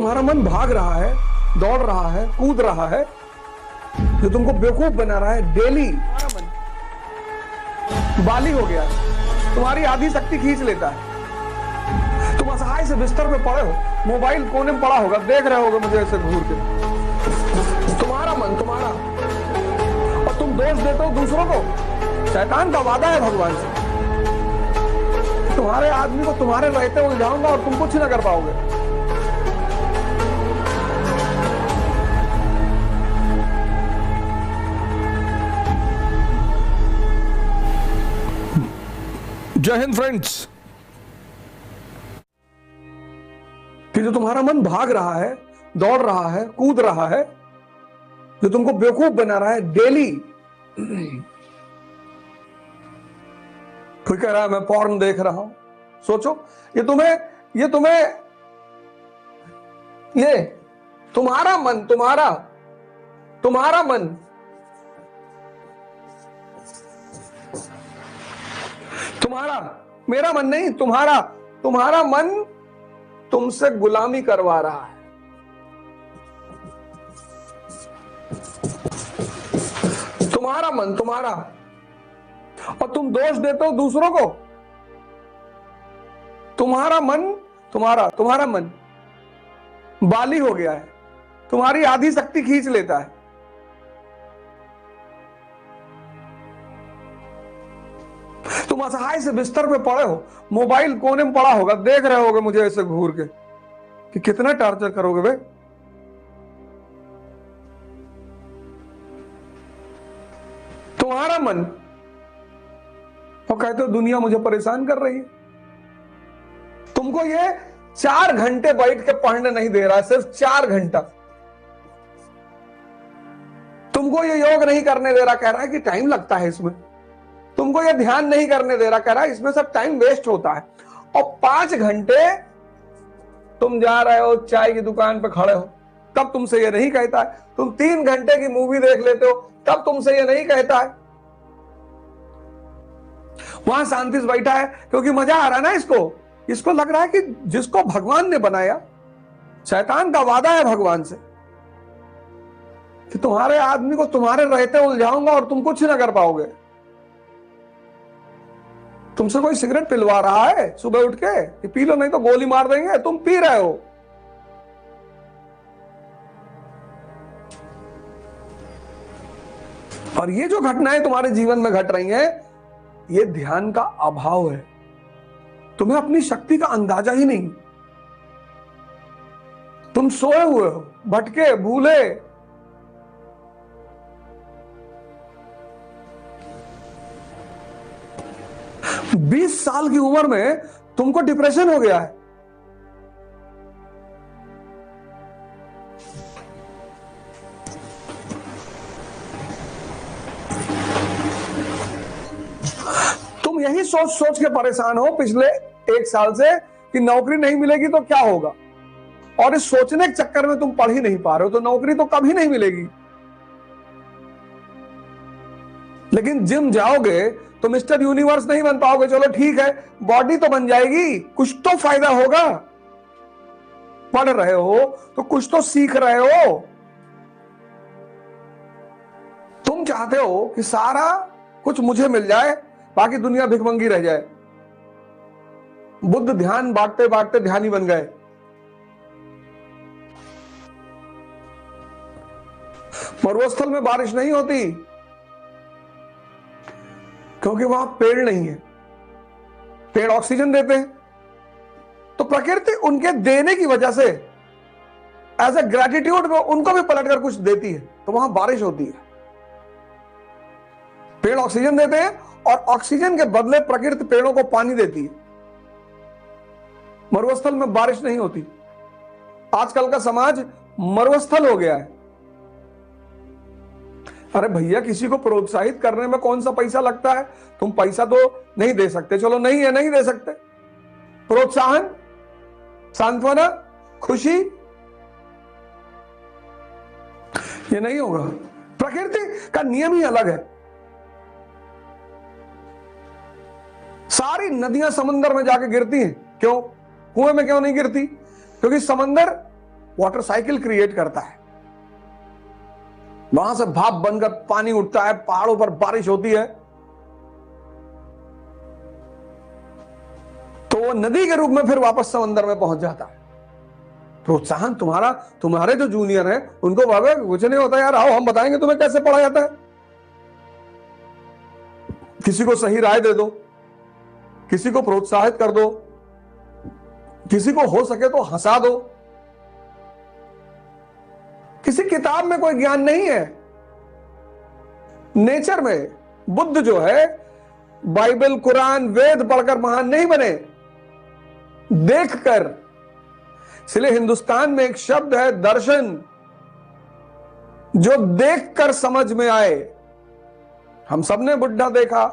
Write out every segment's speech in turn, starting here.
तुम्हारा मन भाग रहा है, दौड़ रहा है, कूद रहा है, जो तुमको बेवकूफ बना रहा है डेली। तुम्हारा मन बाली हो गया है, तुम्हारी आधी शक्ति खींच लेता है। तुम असहाय से बिस्तर पे पड़े हो, मोबाइल कोने में पड़ा होगा, देख रहे होगे मुझे ऐसे घूर के। तुम्हारा मन, तुम्हारा, और तुम दोष देते हो दूसरों को। शैतान का वादा है भगवान से, तुम्हारे आदमी को तुम्हारे रहते उलझाऊंगा और तुम कुछ ना कर पाओगे। जय हिंद फ्रेंड्स। कि जो तुम्हारा मन भाग रहा है, दौड़ रहा है, कूद रहा है, जो तुमको बेवकूफ बना रहा है डेली। कोई कह रहा है मैं पॉर्न देख रहा हूं, सोचो ये तुम्हारा मन, तुम्हारा मन तुम्हारा, मेरा मन नहीं, तुम्हारा मन तुमसे गुलामी करवा रहा है। तुम्हारा मन, तुम्हारा, और तुम दोष देते हो दूसरों को। तुम्हारा मन बाली हो गया है, तुम्हारी आधी शक्ति खींच लेता है। तुम असहाय से बिस्तर पे पड़े हो, मोबाइल कोने में पड़ा होगा, देख रहे होगे मुझे ऐसे घूर के कि कितना टॉर्चर करोगे बे। तुम्हारा मन, और कहते हो दुनिया मुझे परेशान कर रही है। तुमको ये 4 घंटे बैठ के पढ़ने नहीं दे रहा है, सिर्फ 4 घंटा। तुमको ये योग नहीं करने दे रहा, कह रहा है कि टाइम लगता है इसमें। तुमको ये ध्यान नहीं करने दे रहा, कह रहा है इसमें सब टाइम वेस्ट होता है। और 5 घंटे तुम जा रहे हो, चाय की दुकान पे खड़े हो, तब तुमसे ये नहीं कहता है। तुम 3 घंटे की मूवी देख लेते हो, तब तुमसे ये नहीं कहता है। वहां शांति से बैठा है क्योंकि मजा आ रहा है ना इसको लग रहा है कि जिसको भगवान ने बनाया, शैतान का वादा है भगवान से कि तुम्हारे आदमी को तुम्हारे रहते उलझाऊंगा और तुम कुछ ना कर पाओगे। तुमसे कोई सिगरेट पिलवा रहा है सुबह उठ के कि पी लो नहीं तो गोली मार देंगे, तुम पी रहे हो। और ये जो घटनाएं तुम्हारे जीवन में घट रही हैं, ये ध्यान का अभाव है। तुम्हें अपनी शक्ति का अंदाजा ही नहीं। तुम सोए हुए हो, भटके, भूले। बीस साल की उम्र में तुमको डिप्रेशन हो गया है। तुम यही सोच सोच के परेशान हो पिछले 1 साल से कि नौकरी नहीं मिलेगी तो क्या होगा, और इस सोचने के चक्कर में तुम पढ़ ही नहीं पा रहे हो, तो नौकरी तो कभी नहीं मिलेगी। लेकिन जिम जाओगे तो मिस्टर यूनिवर्स नहीं बन पाओगे। चलो ठीक है, बॉडी तो बन जाएगी, कुछ तो फायदा होगा। पढ़ रहे हो तो कुछ तो सीख रहे हो। तुम चाहते हो कि सारा कुछ मुझे मिल जाए, बाकी दुनिया भिखमंगी रह जाए। बुद्ध ध्यान बांटते बांटते ध्यानी बन गए। मरुस्थल में बारिश नहीं होती क्योंकि वहां पेड़ नहीं है। पेड़ ऑक्सीजन देते हैं, तो प्रकृति उनके देने की वजह से एज ए ग्रेटिट्यूड में उनको भी पलटकर कुछ देती है, तो वहां बारिश होती है। पेड़ ऑक्सीजन देते हैं और ऑक्सीजन के बदले प्रकृति पेड़ों को पानी देती है। मरुस्थल में बारिश नहीं होती। आजकल का समाज मरुस्थल हो गया है। अरे भैया, किसी को प्रोत्साहित करने में कौन सा पैसा लगता है? तुम पैसा तो नहीं दे सकते, चलो नहीं है, नहीं दे सकते। प्रोत्साहन, सांत्वना, खुशी, ये नहीं होगा। प्रकृति का नियम ही अलग है। सारी नदियां समंदर में जाके गिरती हैं, क्यों? कुएं में क्यों नहीं गिरती? क्योंकि समंदर वाटर साइकिल क्रिएट करता है, वहां से भाप बनकर पानी उठता है, पहाड़ों पर बारिश होती है, तो वो नदी के रूप में फिर वापस समंदर में पहुंच जाता है। प्रोत्साहन तुम्हारे जो जूनियर हैं उनको भावे कुछ नहीं होता यार, आओ हम बताएंगे तुम्हें कैसे पढ़ा जाता है। किसी को सही राय दे दो, किसी को प्रोत्साहित कर दो, किसी को हो सके तो हंसा दो। किसी किताब में कोई ज्ञान नहीं है, नेचर में। बुद्ध जो है बाइबल कुरान वेद पढ़कर महान नहीं बने, देखकर। इसलिए हिंदुस्तान में एक शब्द है दर्शन, जो देखकर समझ में आए। हम सबने बुढ़ा देखा,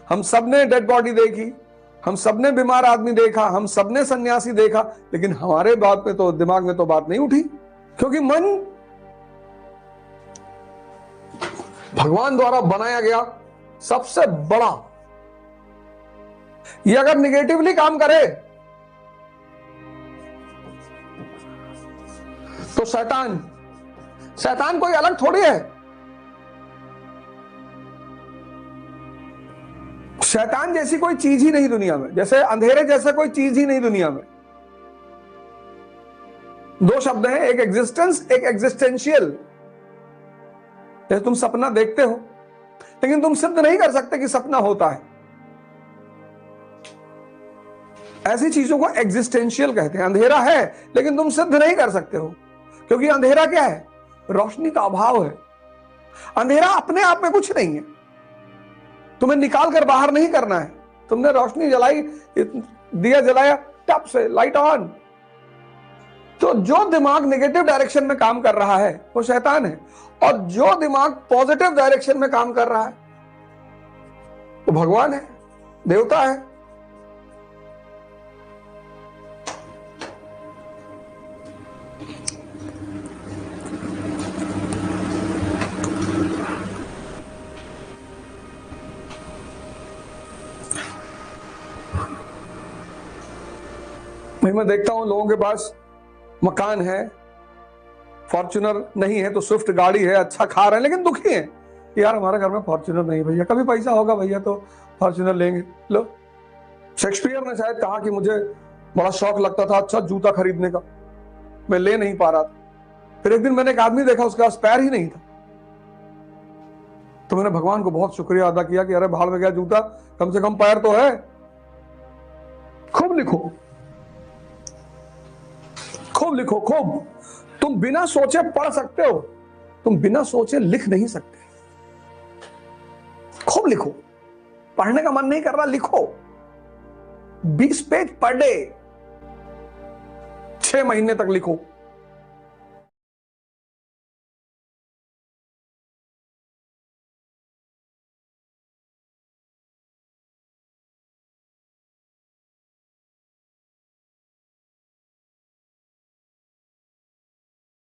हम सबने डेड बॉडी देखी, हम सबने बीमार आदमी देखा, हम सबने सन्यासी देखा, लेकिन हमारे बात में तो दिमाग में तो बात नहीं उठी, क्योंकि मन भगवान द्वारा बनाया गया सबसे बड़ा। ये अगर निगेटिवली काम करे तो शैतान कोई अलग थोड़ी है। शैतान जैसी कोई चीज ही नहीं दुनिया में, जैसे अंधेरे जैसा कोई चीज ही नहीं दुनिया में। दो शब्द हैं, एक एग्जिस्टेंस, एक एग्जिस्टेंशियल। जैसे तुम सपना देखते हो लेकिन तुम सिद्ध नहीं कर सकते कि सपना होता है, ऐसी चीजों को एग्जिस्टेंशियल कहते हैं। अंधेरा है लेकिन तुम सिद्ध नहीं कर सकते हो, क्योंकि अंधेरा क्या है? रोशनी का अभाव है। अंधेरा अपने आप में कुछ नहीं है, तुम्हें निकाल कर बाहर नहीं करना है। तुमने रोशनी जलाई, दिया जलाया, टप से लाइट ऑन। तो जो दिमाग नेगेटिव डायरेक्शन में काम कर रहा है वो शैतान है, और जो दिमाग पॉजिटिव डायरेक्शन में काम कर रहा है वो भगवान है, देवता है। मैं देखता हूं लोगों के पास मकान है, फॉर्च्यूनर नहीं है तो स्विफ्ट गाड़ी है, अच्छा खा रहे हैं, लेकिन दुखी हैं। यार हमारे घर में फॉर्च्यूनर नहीं भैया, कभी पैसा होगा भैया तो फॉर्च्यूनर लेंगे। लो, शेक्सपियर ने शायद कहा कि मुझे बड़ा शौक लगता था अच्छा जूता खरीदने का, मैं ले नहीं पा रहा था। फिर एक दिन मैंने एक आदमी देखा, उसके पास पैर ही नहीं था, तो मैंने भगवान को बहुत शुक्रिया अदा किया कि अरे भाड़ में गया जूता, कम से कम पैर तो है। खूब लिखो, खूब लिखो, खूब। तुम बिना सोचे पढ़ सकते हो, तुम बिना सोचे लिख नहीं सकते। खूब लिखो, पढ़ने का मन नहीं कर रहा, लिखो 20 पेज पर डे, 6 महीने तक लिखो।